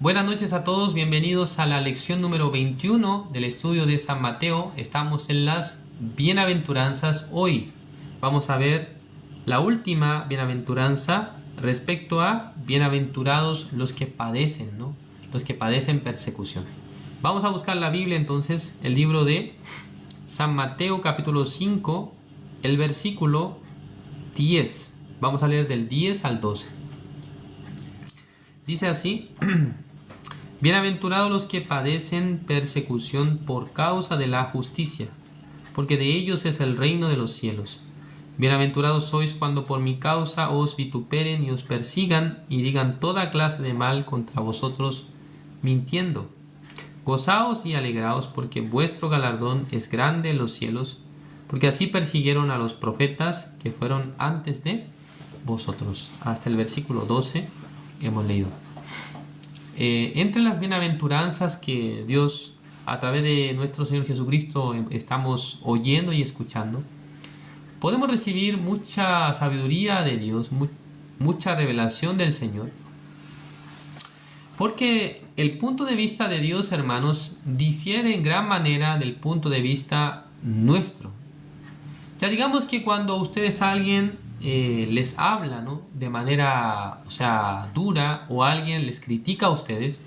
Buenas noches a todos, bienvenidos a la lección número 21 del estudio de San Mateo. Estamos en las bienaventuranzas. Hoy vamos a ver la última bienaventuranza respecto a bienaventurados los que padecen, ¿no? Los que padecen persecución. Vamos a buscar la Biblia entonces, el libro de San Mateo capítulo 5, el versículo 10. Vamos a leer del 10 al 12. Dice así: Bienaventurados los que padecen persecución por causa de la justicia, porque de ellos es el reino de los cielos. Bienaventurados sois cuando por mi causa os vituperen y os persigan y digan toda clase de mal contra vosotros, mintiendo. Gozaos y alegraos, porque vuestro galardón es grande en los cielos, porque así persiguieron a los profetas que fueron antes de vosotros. Hasta el versículo 12 hemos leído. Entre las bienaventuranzas que Dios a través de nuestro Señor Jesucristo estamos oyendo y escuchando, podemos recibir mucha sabiduría de Dios, mucha revelación del Señor, porque el punto de vista de Dios, hermanos, difiere en gran manera del punto de vista nuestro. Ya digamos que cuando ustedes alguien les habla, ¿no?, de manera, dura, o alguien les critica a ustedes,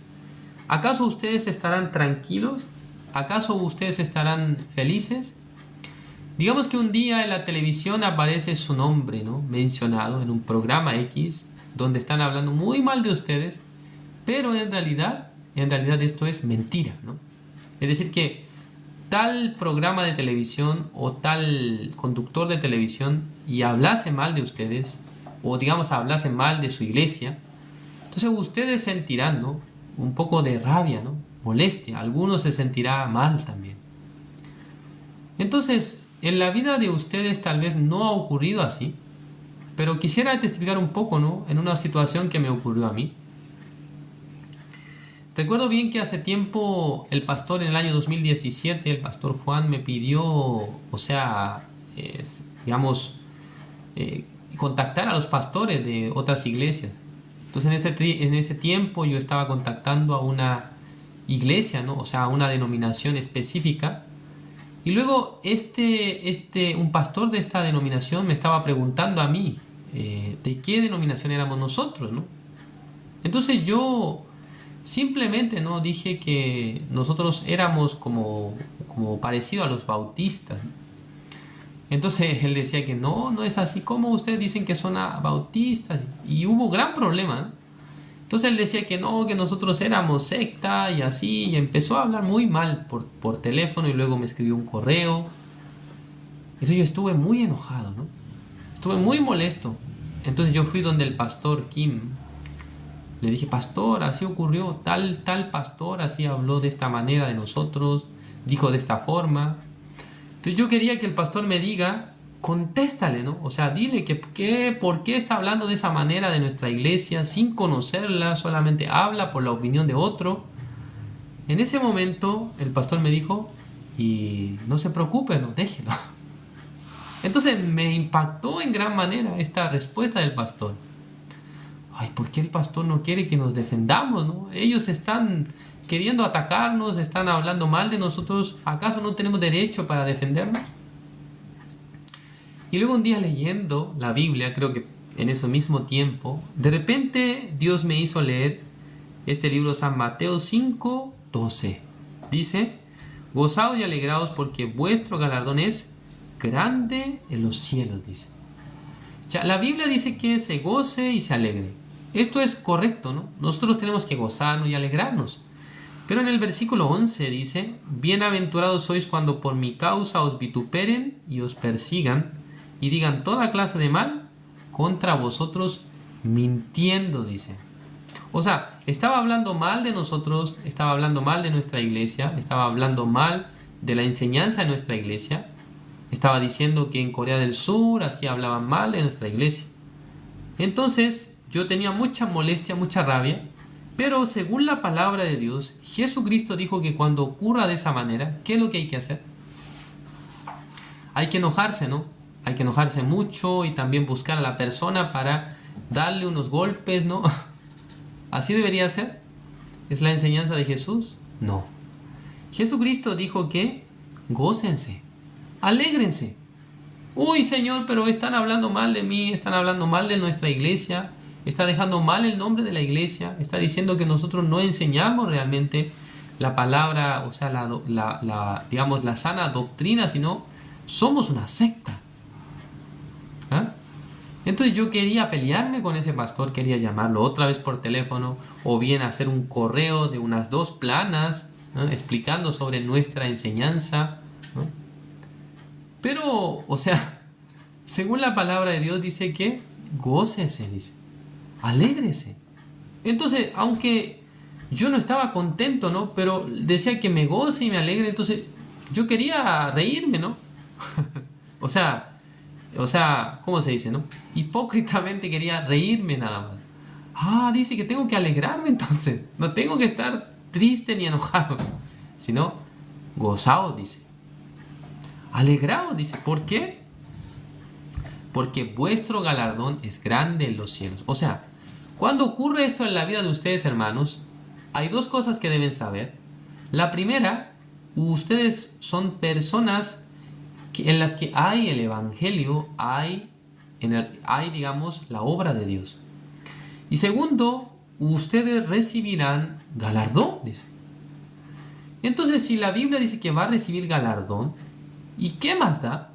¿acaso ustedes estarán tranquilos? ¿Acaso ustedes estarán felices? Digamos que un día en la televisión aparece su nombre, ¿no?, mencionado en un programa X, donde están hablando muy mal de ustedes, pero en realidad esto es mentira, ¿no? Es decir, que tal programa de televisión o tal conductor de televisión y hablase mal de ustedes, o digamos hablase mal de su iglesia, entonces ustedes sentirán, ¿no?, un poco de rabia, ¿no?, molestia. Algunos se sentirá mal también. Entonces, en la vida de ustedes tal vez no ha ocurrido así, pero quisiera testificar un poco, ¿no?, en una situación que me ocurrió a mí. Recuerdo bien que hace tiempo el pastor, en el año 2017, el pastor Juan me pidió, contactar a los pastores de otras iglesias. Entonces en ese tiempo yo estaba contactando a una iglesia, ¿no?, a una denominación específica. Y luego un pastor de esta denominación me estaba preguntando a mí de qué denominación éramos nosotros, ¿no? Entonces yo simplemente, ¿no?, dije que nosotros éramos como parecido a los bautistas. Entonces él decía que no es así. ¿Cómo ustedes dicen que son bautistas? Y hubo gran problema, ¿no? Entonces él decía que no, que nosotros éramos secta y así, y empezó a hablar muy mal por teléfono, y luego me escribió un correo. Entonces yo estuve muy enojado, ¿no? Estuve muy molesto. Entonces yo fui donde el pastor Kim. Le dije: pastor, así ocurrió, tal pastor así habló de esta manera de nosotros, dijo de esta forma. Entonces yo quería que el pastor me diga, contéstale, ¿no? Dile por qué está hablando de esa manera de nuestra iglesia sin conocerla, solamente habla por la opinión de otro. En ese momento el pastor me dijo: y no se preocupe, no, déjelo. Entonces me impactó en gran manera esta respuesta del pastor. Ay, ¿por qué el pastor no quiere que nos defendamos, no? Ellos están queriendo atacarnos, están hablando mal de nosotros. ¿Acaso no tenemos derecho para defendernos? Y luego un día leyendo la Biblia, creo que en ese mismo tiempo, de repente Dios me hizo leer este libro, San Mateo 5, 12. Dice: gozaos y alegraos, porque vuestro galardón es grande en los cielos, dice. La Biblia dice que se goce y se alegre. Esto es correcto, ¿no? Nosotros tenemos que gozarnos y alegrarnos. Pero en el versículo 11 dice: bienaventurados sois cuando por mi causa os vituperen y os persigan y digan toda clase de mal contra vosotros, mintiendo, dice. Estaba hablando mal de nosotros, estaba hablando mal de nuestra iglesia, estaba hablando mal de la enseñanza de nuestra iglesia. Estaba diciendo que en Corea del Sur así hablaban mal de nuestra iglesia. Entonces yo tenía mucha molestia, mucha rabia, pero según la palabra de Dios, Jesucristo dijo que cuando ocurra de esa manera, ¿qué es lo que hay que hacer? Hay que enojarse, ¿no? Hay que enojarse mucho y también buscar a la persona para darle unos golpes, ¿no? Así debería ser. ¿Es la enseñanza de Jesús? No. Jesucristo dijo que gócense, alégrense. Uy, Señor, pero están hablando mal de mí, están hablando mal de nuestra iglesia, está dejando mal el nombre de la iglesia, está diciendo que nosotros no enseñamos realmente la palabra, o sea, digamos, la sana doctrina, sino somos una secta. ¿Ah? Entonces yo quería pelearme con ese pastor, quería llamarlo otra vez por teléfono, o bien hacer un correo de unas 2 planas, ¿no?, explicando sobre nuestra enseñanza, ¿no? Pero, o sea, según la palabra de Dios dice que gócese, dice, alégrese. Entonces, aunque yo no estaba contento, ¿no?, pero decía que me goce y me alegre, entonces yo quería reírme, ¿no? o sea, ¿cómo se dice, no? Hipócritamente quería reírme nada más. Ah, dice que tengo que alegrarme entonces. No tengo que estar triste ni enojado, sino gozaos, dice. Alegraos, dice. ¿Por qué? Porque vuestro galardón es grande en los cielos. O sea, cuando ocurre esto en la vida de ustedes, hermanos, hay 2 cosas que deben saber. La primera, ustedes son personas en las que hay el evangelio, hay, digamos, la obra de Dios. Y segundo, ustedes recibirán galardón, dice. Entonces, si la Biblia dice que va a recibir galardón, ¿y qué más da?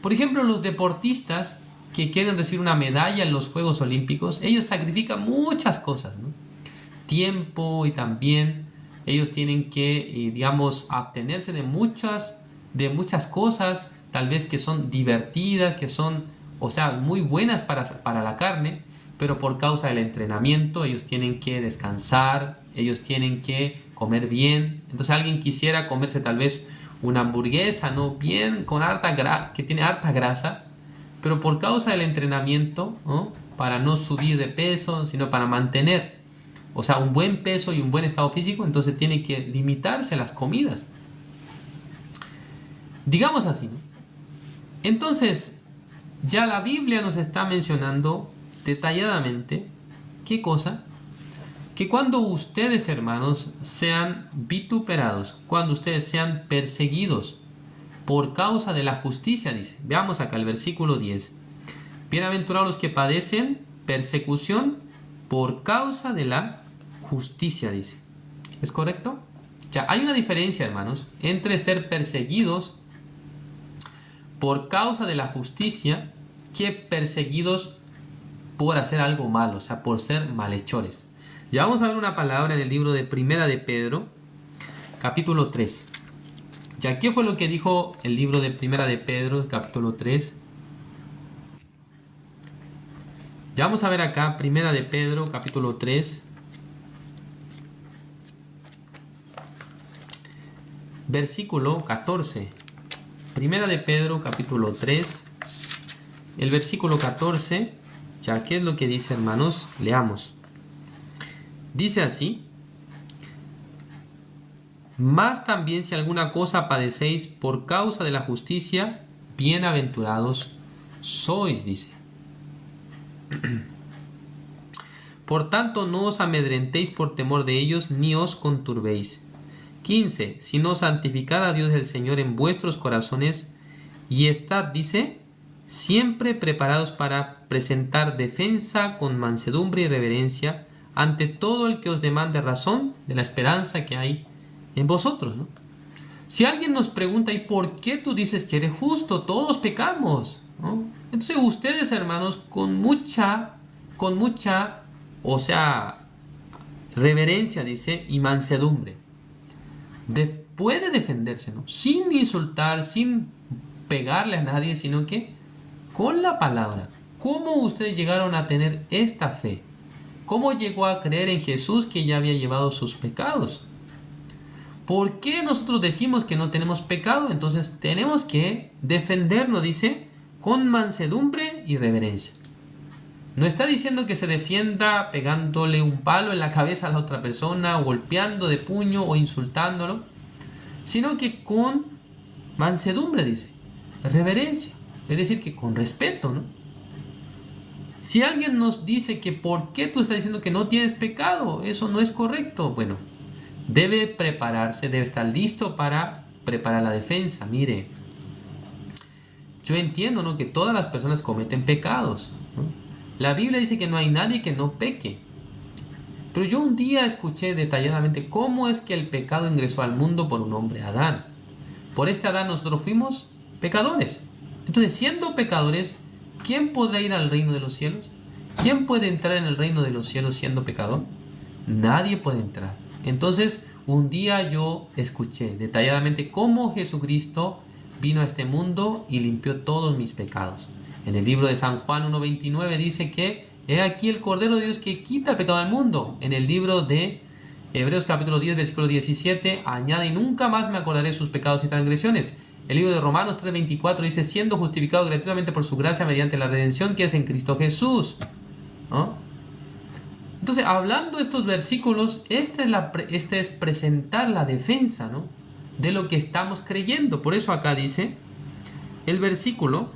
Por ejemplo, los deportistas que quieren recibir una medalla en los Juegos Olímpicos, ellos sacrifican muchas cosas, ¿no? Tiempo, y también ellos tienen que, digamos, abstenerse de muchas cosas, tal vez que son divertidas, que son, o sea, muy buenas para la carne, pero por causa del entrenamiento ellos tienen que descansar, ellos tienen que comer bien. Entonces alguien quisiera comerse tal vez una hamburguesa, ¿no?, bien, con que tiene harta grasa, pero por causa del entrenamiento, ¿no?, para no subir de peso, sino para mantener, o sea, un buen peso y un buen estado físico, entonces tiene que limitarse las comidas. Digamos así, ¿no? Entonces, ya la Biblia nos está mencionando detalladamente, ¿qué cosa? Que cuando ustedes, hermanos, sean vituperados, cuando ustedes sean perseguidos por causa de la justicia, dice. Veamos acá el versículo 10. Bienaventurados los que padecen persecución por causa de la justicia, dice. ¿Es correcto? Ya, hay una diferencia, hermanos, entre ser perseguidos por causa de la justicia que perseguidos por hacer algo malo, o sea, por ser malhechores. Ya vamos a ver una palabra en el libro de Primera de Pedro, capítulo 3. Ya, ¿qué fue lo que dijo el libro de Primera de Pedro, capítulo 3? Ya vamos a ver acá, Primera de Pedro, capítulo 3. Versículo 14. Primera de Pedro, capítulo 3. El versículo 14. Ya, ¿qué es lo que dice, hermanos? Leamos. Dice así: mas también si alguna cosa padecéis por causa de la justicia, bienaventurados sois, dice. Por tanto, no os amedrentéis por temor de ellos, ni os conturbéis. 15. Sino santificad a Dios el Señor en vuestros corazones, y estad, dice, siempre preparados para presentar defensa con mansedumbre y reverencia ante todo el que os demande razón de la esperanza que hay en vosotros, ¿no? Si alguien nos pregunta, ¿y por qué tú dices que eres justo? Todos pecamos, ¿no? Entonces ustedes, hermanos, con mucha, o sea, reverencia, dice, y mansedumbre, puede defenderse, ¿no?, sin insultar, sin pegarle a nadie, sino que con la palabra. ¿Cómo ustedes llegaron a tener esta fe? ¿Cómo llegó a creer en Jesús, que ya había llevado sus pecados? ¿Por qué nosotros decimos que no tenemos pecado? Entonces tenemos que defendernos, dice, con mansedumbre y reverencia. No está diciendo que se defienda pegándole un palo en la cabeza a la otra persona, o golpeando de puño o insultándolo, sino que con mansedumbre, dice, reverencia, es decir, que con respeto, ¿no? Si alguien nos dice que ¿por qué tú estás diciendo que no tienes pecado? Eso no es correcto. Bueno, debe prepararse, debe estar listo para preparar la defensa. Mire, yo entiendo, ¿no?, que todas las personas cometen pecados, ¿no? La Biblia dice que no hay nadie que no peque. Pero yo un día escuché detalladamente cómo es que el pecado ingresó al mundo por un hombre, Adán. Por este Adán nosotros fuimos pecadores. Entonces, siendo pecadores, ¿quién podrá ir al reino de los cielos? ¿Quién puede entrar en el reino de los cielos siendo pecador? Nadie puede entrar. Entonces, un día yo escuché detalladamente cómo Jesucristo vino a este mundo y limpió todos mis pecados. En el libro de San Juan 1:29 dice que he aquí el Cordero de Dios que quita el pecado del mundo. En el libro de Hebreos capítulo 10, versículo 17, añade: y nunca más me acordaré de sus pecados y transgresiones. El libro de Romanos 3:24 dice: siendo justificado gratuitamente por su gracia mediante la redención que es en Cristo Jesús, ¿no? Entonces, hablando de estos versículos, este es presentar la defensa, ¿no?, de lo que estamos creyendo. Por eso acá dice el versículo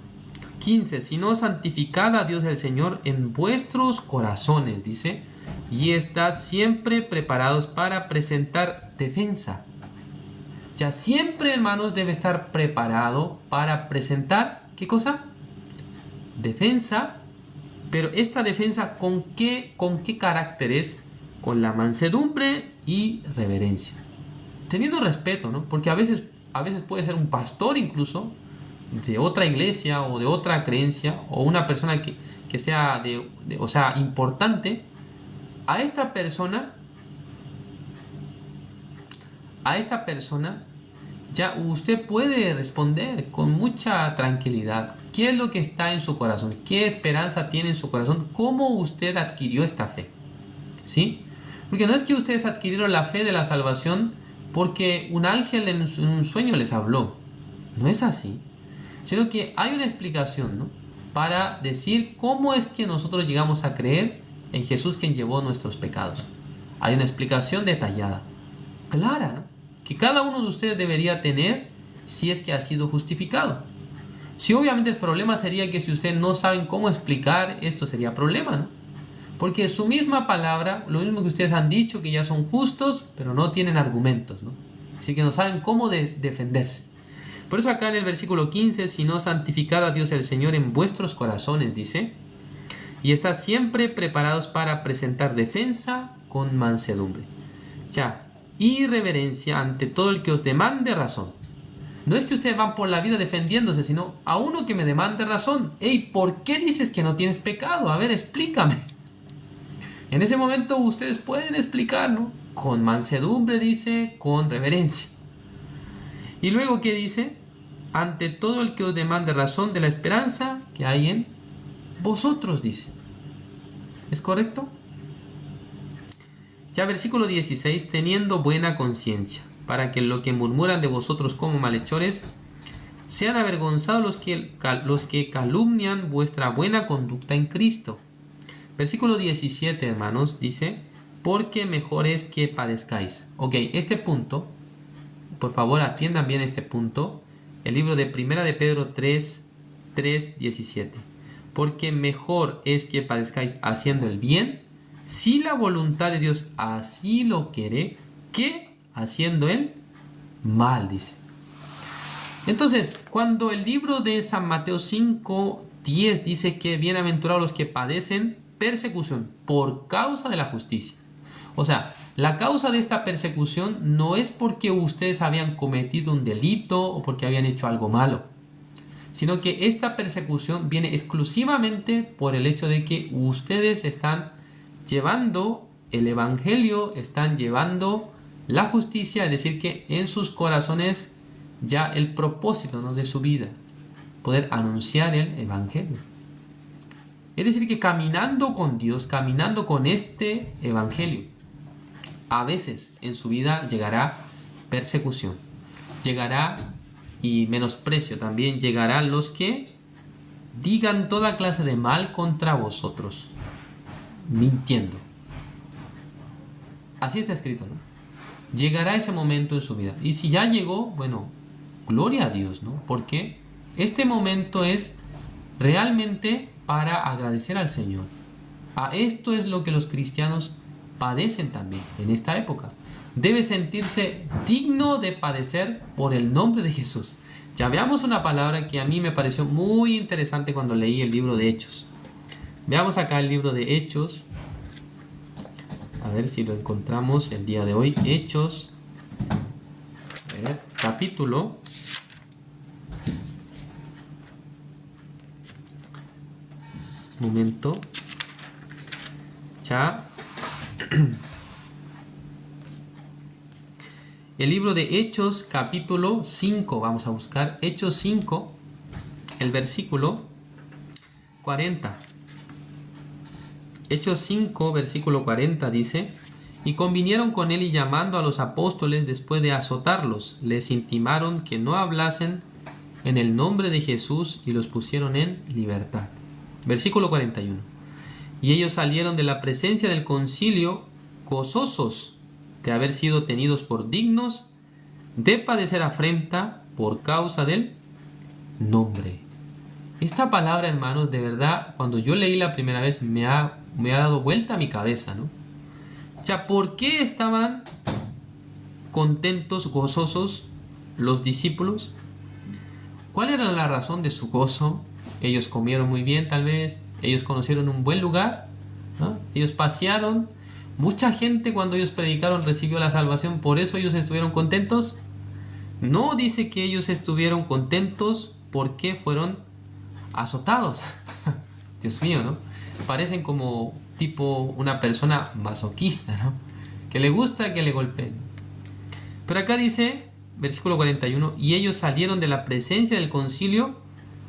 15: sino santificad a Dios el Señor en vuestros corazones, dice, y estad siempre preparados para presentar defensa. Ya siempre, hermanos, debe estar preparado para presentar, ¿qué cosa? Defensa. Pero esta defensa, ¿con qué carácter es? Con la mansedumbre y reverencia. Teniendo respeto, ¿no? Porque a veces puede ser un pastor incluso de otra iglesia o de otra creencia, o una persona que sea o sea, importante. A esta persona ya usted puede responder con mucha tranquilidad qué es lo que está en su corazón, qué esperanza tiene en su corazón, cómo usted adquirió esta fe, ¿sí? Porque no es que ustedes adquirieron la fe de la salvación porque un ángel en un sueño les habló. No es así. Sino que hay una explicación, ¿no?, para decir cómo es que nosotros llegamos a creer en Jesús, quien llevó nuestros pecados. Hay una explicación detallada, clara, ¿no?, que cada uno de ustedes debería tener si es que ha sido justificado. Si obviamente el problema sería que si ustedes no saben cómo explicar esto, sería problema, ¿no? Porque su misma palabra, lo mismo que ustedes han dicho, que ya son justos, pero no tienen argumentos, ¿no? Así que no saben cómo defenderse. Por eso acá en el versículo 15, sino santificad a Dios el Señor en vuestros corazones, dice, y estad siempre preparados para presentar defensa con mansedumbre. Ya, y reverencia ante todo el que os demande razón. No es que ustedes van por la vida defendiéndose, sino a uno que me demande razón. Hey, ¿por qué dices que no tienes pecado? A ver, explícame. En ese momento ustedes pueden explicar, ¿no? Con mansedumbre, dice, con reverencia. Y luego, ¿qué dice? Ante todo el que os demande razón de la esperanza que hay en vosotros, dice. ¿Es correcto? Ya versículo 16, teniendo buena conciencia, para que lo que murmuran de vosotros como malhechores sean avergonzados los que calumnian vuestra buena conducta en Cristo. Versículo 17, hermanos, dice, porque mejor es que padezcáis. Ok, este punto, por favor atiendan bien este punto. El libro de Primera de Pedro 3:17. Porque mejor es que padezcáis haciendo el bien, si la voluntad de Dios así lo quiere, que haciendo el mal, dice. Entonces, cuando el libro de San Mateo 5:10 dice que bienaventurados los que padecen persecución por causa de la justicia. O sea, la causa de esta persecución no es porque ustedes habían cometido un delito o porque habían hecho algo malo, sino que esta persecución viene exclusivamente por el hecho de que ustedes están llevando el evangelio, están llevando la justicia, es decir, que en sus corazones ya el propósito, ¿no?, de su vida, poder anunciar el evangelio. Es decir, que caminando con Dios, caminando con este evangelio, a veces en su vida llegará persecución, llegará y menosprecio, también llegarán los que digan toda clase de mal contra vosotros, mintiendo. Así está escrito, ¿no? Llegará ese momento en su vida. Y si ya llegó, bueno, gloria a Dios, ¿no? Porque este momento es realmente para agradecer al Señor. Esto es lo que los cristianos padecen también en esta época. Debe sentirse digno de padecer por el nombre de Jesús. Ya veamos una palabra que a mí me pareció muy interesante cuando leí el libro de Hechos. Veamos acá el libro de Hechos. A ver si lo encontramos el día de hoy. Hechos, capítulo. Momento. Ya. El libro de Hechos, capítulo 5. Vamos a buscar Hechos 5, el versículo 40. Hechos 5, versículo 40 dice: y convinieron con él y llamando a los apóstoles después de azotarlos, les intimaron que no hablasen en el nombre de Jesús y los pusieron en libertad. Versículo 41. Y ellos salieron de la presencia del concilio gozosos de haber sido tenidos por dignos de padecer afrenta por causa del nombre. Esta palabra, hermanos, de verdad, cuando yo leí la primera vez me ha dado vuelta a mi cabeza, ¿no? O sea, ¿por qué estaban contentos, gozosos los discípulos? ¿Cuál era la razón de su gozo? Ellos comieron muy bien, tal vez. Ellos conocieron un buen lugar, ¿no? Ellos pasearon. Mucha gente cuando ellos predicaron recibió la salvación. ¿Por eso ellos estuvieron contentos? No dice que ellos estuvieron contentos porque fueron azotados. Dios mío, ¿no? Parecen como tipo una persona masoquista, ¿no? Que le gusta que le golpeen. Pero acá dice, versículo 41, y ellos salieron de la presencia del concilio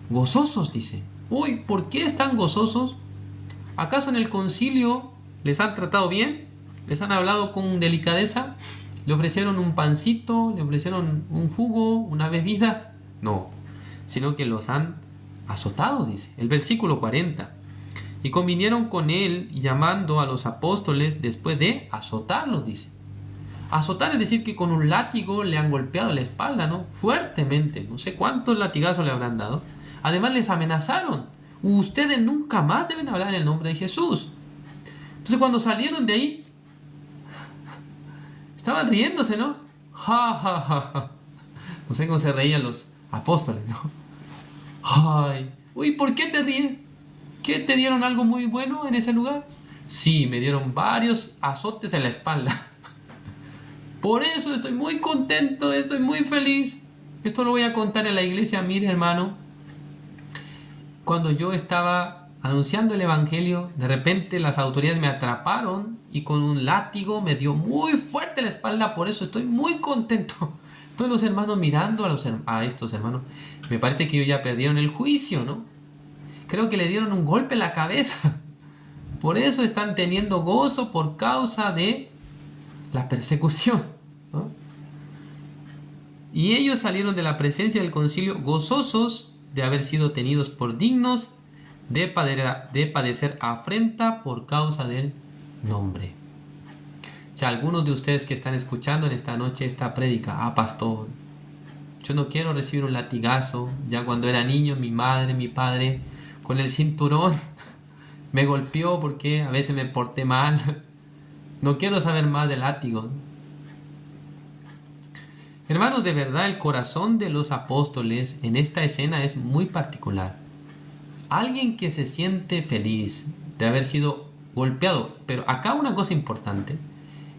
gozosos, dice. Uy, ¿por qué están gozosos? ¿Acaso en el concilio les han tratado bien? ¿Les han hablado con delicadeza? ¿Le ofrecieron un pancito? ¿Le ofrecieron un jugo? ¿Una bebida? No, sino que los han azotado, dice. El versículo 40. Y convinieron con él llamando a los apóstoles después de azotarlos, dice. Azotar es decir que con un látigo le han golpeado la espalda, ¿no? Fuertemente. No sé cuántos latigazos le habrán dado. Además les amenazaron. Ustedes nunca más deben hablar en el nombre de Jesús. Entonces cuando salieron de ahí, estaban riéndose, ¿no? Ja, ja, ja, ja. No sé cómo se reían los apóstoles, ¿no? Ay, uy, ¿por qué te ríes? ¿Qué te dieron algo muy bueno en ese lugar? Sí, me dieron varios azotes en la espalda. Por eso estoy muy contento, estoy muy feliz. Esto lo voy a contar en la iglesia. Mire, hermano, cuando yo estaba anunciando el evangelio, de repente las autoridades me atraparon y con un látigo me dio muy fuerte la espalda. Por eso estoy muy contento. Todos los hermanos mirando a estos hermanos, me parece que ellos ya perdieron el juicio, ¿no? Creo que le dieron un golpe en la cabeza. Por eso están teniendo gozo por causa de la persecución, ¿no? Y ellos salieron de la presencia del concilio gozosos de haber sido tenidos por dignos de padecer afrenta por causa del nombre. Ya algunos de ustedes que están escuchando en esta noche esta prédica, pastor, yo no quiero recibir un latigazo. Ya cuando era niño, mi madre, mi padre, con el cinturón me golpeó porque a veces me porté mal. No quiero saber más de látigo. Hermanos, de verdad el corazón de los apóstoles en esta escena es muy particular. Alguien que se siente feliz de haber sido golpeado. Pero acá una cosa importante.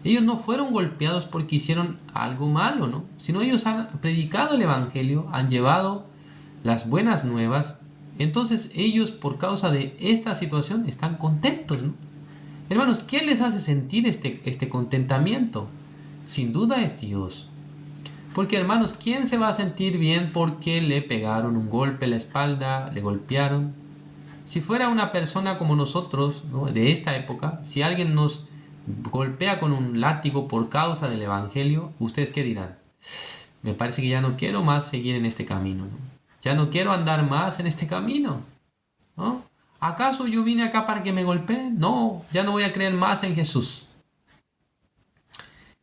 Ellos no fueron golpeados porque hicieron algo malo, ¿no? Sino ellos han predicado el evangelio, han llevado las buenas nuevas. Entonces ellos, por causa de esta situación, están contentos, ¿no? Hermanos, ¿qué les hace sentir este contentamiento? Sin duda es Dios. Porque, hermanos, ¿quién se va a sentir bien porque le pegaron un golpe en la espalda, le golpearon? Si fuera una persona como nosotros, ¿no?, de esta época, si alguien nos golpea con un látigo por causa del evangelio, ¿ustedes qué dirán? Me parece que ya no quiero más seguir en este camino, ¿no? Ya no quiero andar más en este camino, ¿no? ¿Acaso yo vine acá para que me golpeen? No, ya no voy a creer más en Jesús.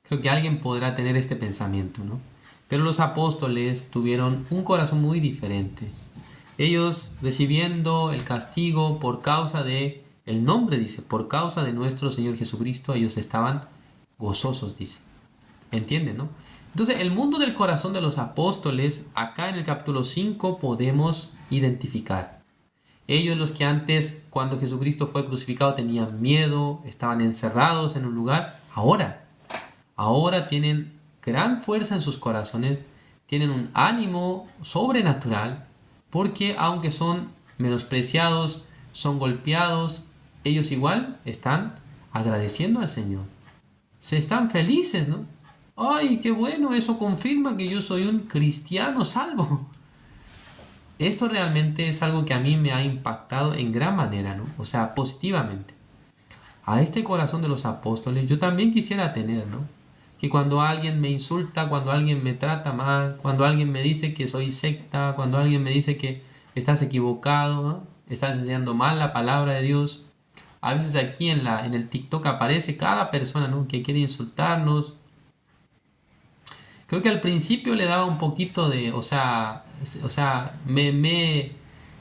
Creo que alguien podrá tener este pensamiento, ¿no? Pero los apóstoles tuvieron un corazón muy diferente. Ellos recibiendo el castigo por causa de el nombre, dice, por causa de nuestro Señor Jesucristo, ellos estaban gozosos, dice. ¿Entienden, no? Entonces, el mundo del corazón de los apóstoles, acá en el capítulo 5 podemos identificar. Ellos, los que antes, cuando Jesucristo fue crucificado, tenían miedo, estaban encerrados en un lugar, ahora tienen gran fuerza en sus corazones, tienen un ánimo sobrenatural, porque aunque son menospreciados, son golpeados, ellos igual están agradeciendo al Señor. Se están felices, ¿no? ¡Ay, qué bueno! Eso confirma que yo soy un cristiano salvo. Esto realmente es algo que a mí me ha impactado en gran manera, ¿no? O sea, positivamente. A este corazón de los apóstoles yo también quisiera tener, ¿no? Que cuando alguien me insulta, cuando alguien me trata mal, cuando alguien me dice que soy secta, cuando alguien me dice que estás equivocado, ¿no? Estás enseñando mal la palabra de Dios. A veces aquí en el TikTok aparece cada persona, ¿no?, que quiere insultarnos. Creo que al principio le daba un poquito de,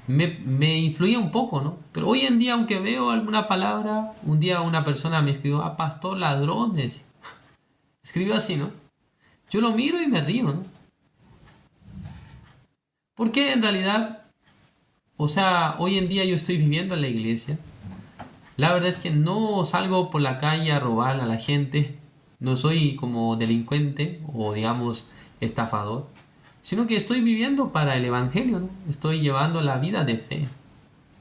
me influía un poco, ¿no? Pero hoy en día, aunque veo alguna palabra, un día una persona me escribió, pastor ladrón, decía. Escribió así, ¿no? Yo lo miro y me río, ¿no? Porque en realidad, hoy en día yo estoy viviendo en la iglesia. La verdad es que no salgo por la calle a robar a la gente. No soy como delincuente o digamos estafador. Sino que estoy viviendo para el evangelio, ¿no? Estoy llevando la vida de fe.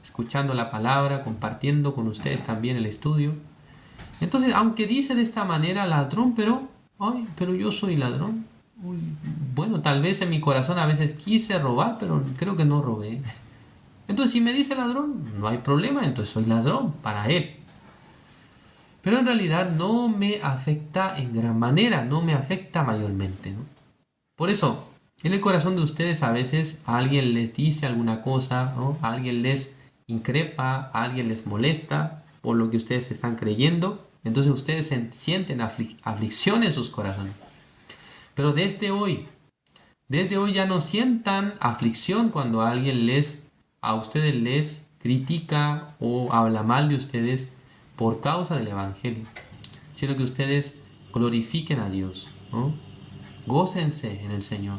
Escuchando la palabra, compartiendo con ustedes también el estudio. Entonces, aunque dice de esta manera ladrón, pero yo soy ladrón. Uy, bueno, tal vez en mi corazón a veces quise robar, pero creo que no robé. Entonces, si me dice ladrón, no hay problema, entonces soy ladrón para él. Pero en realidad no me afecta en gran manera, no me afecta mayormente, ¿no? Por eso, en el corazón de ustedes a veces alguien les dice alguna cosa, ¿no? Alguien les increpa, alguien les molesta por lo que ustedes están creyendo. Entonces ustedes sienten aflicción en sus corazones. Pero desde hoy ya no sientan aflicción cuando alguien a ustedes les critica o habla mal de ustedes por causa del evangelio, sino que ustedes glorifiquen a Dios, ¿no? Gócense en el Señor.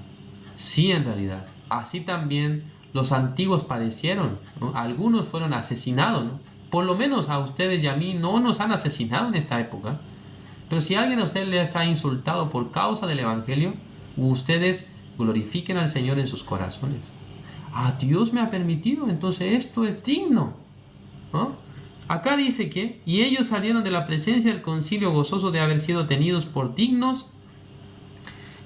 Sí, en realidad. Así también los antiguos padecieron, ¿no? Algunos fueron asesinados, ¿no? Por lo menos a ustedes y a mí no nos han asesinado en esta época. Pero si alguien a ustedes les ha insultado por causa del evangelio, ustedes glorifiquen al Señor en sus corazones. Dios me ha permitido, entonces esto es digno, ¿no? Acá dice que, y ellos salieron de la presencia del concilio gozosos de haber sido tenidos por dignos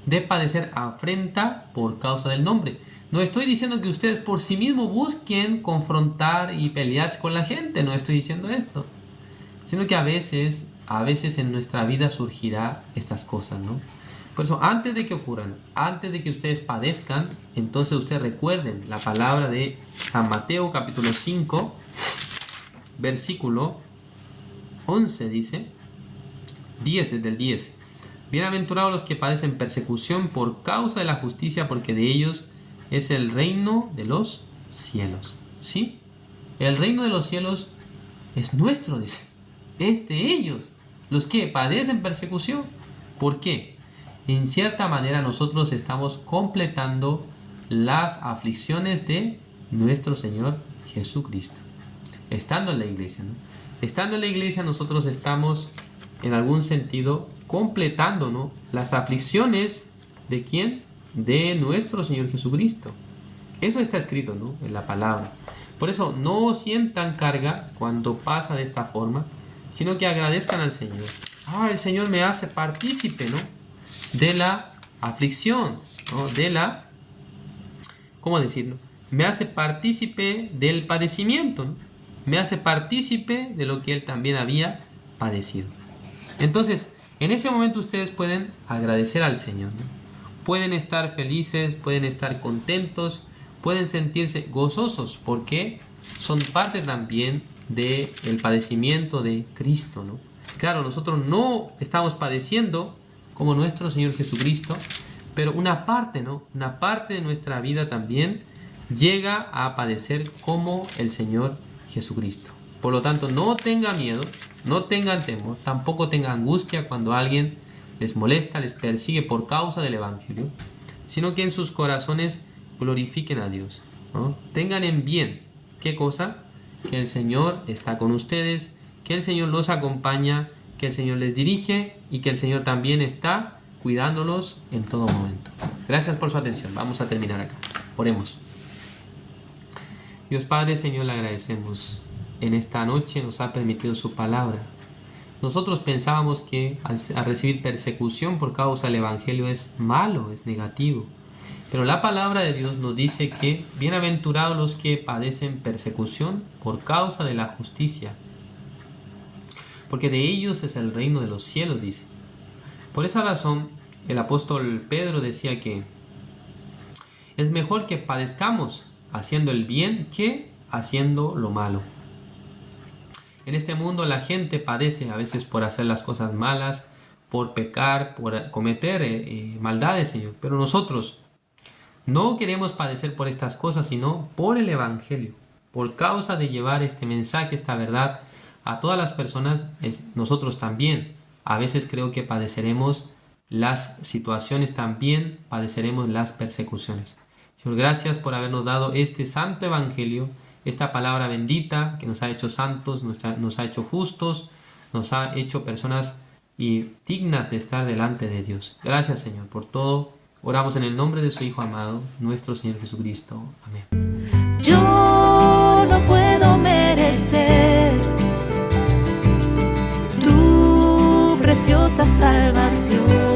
de padecer afrenta por causa del nombre. No estoy diciendo que ustedes por sí mismos busquen confrontar y pelearse con la gente, no estoy diciendo esto, sino que a veces en nuestra vida surgirá estas cosas, ¿no? Por eso, antes de que ocurran, antes de que ustedes padezcan, entonces ustedes recuerden la palabra de San Mateo capítulo 5, versículo 11, dice, 10, desde el 10. Bienaventurados los que padecen persecución por causa de la justicia, porque de ellos es el reino de los cielos. ¿Sí? El reino de los cielos es nuestro, dice. Es de ellos. Los que padecen persecución. ¿Por qué? En cierta manera nosotros estamos completando las aflicciones de nuestro Señor Jesucristo. Estando en la iglesia, ¿no? Estando en la iglesia nosotros estamos en algún sentido completando, ¿no?, las aflicciones de ¿quién? De nuestro Señor Jesucristo. Eso está escrito, ¿no?, en la palabra. Por eso no sientan carga cuando pasa de esta forma, sino que agradezcan al Señor. El Señor me hace partícipe, ¿no?, de la aflicción, ¿no?, de la, ¿cómo decirlo? Me hace partícipe del padecimiento, ¿no? Me hace partícipe de lo que Él también había padecido. Entonces, en ese momento ustedes pueden agradecer al Señor, ¿no? Pueden estar felices, pueden estar contentos, pueden sentirse gozosos, porque son parte también del padecimiento de Cristo, ¿no? Claro, nosotros no estamos padeciendo como nuestro Señor Jesucristo, pero una parte, ¿no?, una parte de nuestra vida también llega a padecer como el Señor Jesucristo. Por lo tanto, no tengan miedo, no tengan temor, tampoco tengan angustia cuando alguien les molesta, les persigue por causa del Evangelio, sino que en sus corazones glorifiquen a Dios, ¿no? Tengan en bien, ¿qué cosa? Que el Señor está con ustedes, que el Señor los acompaña, que el Señor les dirige y que el Señor también está cuidándolos en todo momento. Gracias por su atención. Vamos a terminar acá. Oremos. Dios Padre, Señor, le agradecemos. En esta noche nos ha permitido su palabra. Nosotros pensábamos que al recibir persecución por causa del Evangelio es malo, es negativo. Pero la palabra de Dios nos dice que bienaventurados los que padecen persecución por causa de la justicia, porque de ellos es el reino de los cielos, dice. Por esa razón, el apóstol Pedro decía que es mejor que padezcamos haciendo el bien que haciendo lo malo. En este mundo la gente padece a veces por hacer las cosas malas, por pecar, por cometer maldades, Señor. Pero nosotros no queremos padecer por estas cosas, sino por el Evangelio. Por causa de llevar este mensaje, esta verdad a todas las personas, nosotros también. A veces creo que padeceremos las situaciones, también padeceremos las persecuciones. Señor, gracias por habernos dado este santo Evangelio, esta palabra bendita que nos ha hecho santos, nos ha hecho justos, nos ha hecho personas dignas de estar delante de Dios. Gracias, Señor, por todo. Oramos en el nombre de su Hijo amado, nuestro Señor Jesucristo. Amén. Yo no puedo merecer tu preciosa salvación.